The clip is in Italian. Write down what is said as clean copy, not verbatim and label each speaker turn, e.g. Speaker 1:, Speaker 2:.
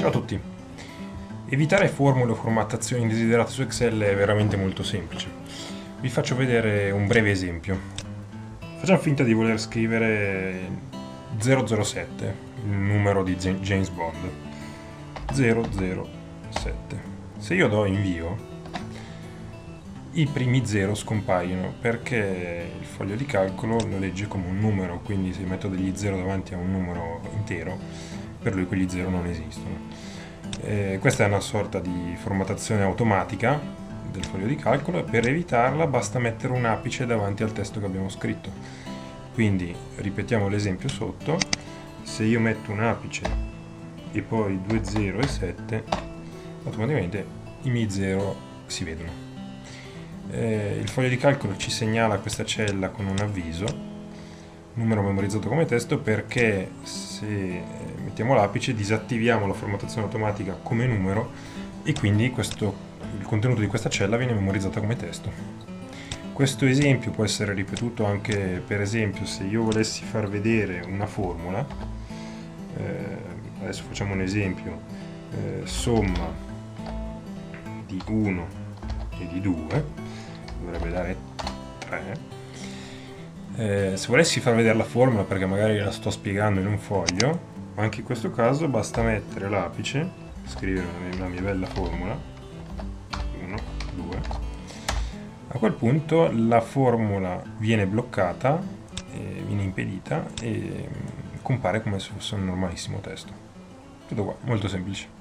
Speaker 1: Ciao a tutti! Evitare formule o formattazioni indesiderate su Excel è veramente molto semplice. Vi faccio vedere un breve esempio. Facciamo finta di voler scrivere 007, il numero di James Bond. 007. Se io do invio, i primi 0 scompaiono perché il foglio di calcolo lo legge come un numero, quindi se metto degli 0 davanti a un numero intero, per lui quegli 0 non esistono. Questa è una sorta di formattazione automatica del foglio di calcolo e per evitarla basta mettere un apice davanti al testo che abbiamo scritto. Quindi ripetiamo l'esempio sotto: se io metto un apice e poi 2 0 e 7, automaticamente i miei 0 si vedono. Il foglio di calcolo ci segnala questa cella con un avviso, numero memorizzato come testo, perché se mettiamo l'apice disattiviamo la formattazione automatica come numero e quindi il contenuto di questa cella viene memorizzato come testo. Questo esempio può essere ripetuto anche, per esempio, se io volessi far vedere una formula. Adesso facciamo un esempio: somma di 1 e di 2 dovrebbe dare 3. Se volessi far vedere la formula, perché magari la sto spiegando in un foglio, anche in questo caso basta mettere l'apice, scrivere la mia bella formula 1, 2. A quel punto la formula viene bloccata, viene impedita e compare come se fosse un normalissimo testo. Tutto qua, molto semplice.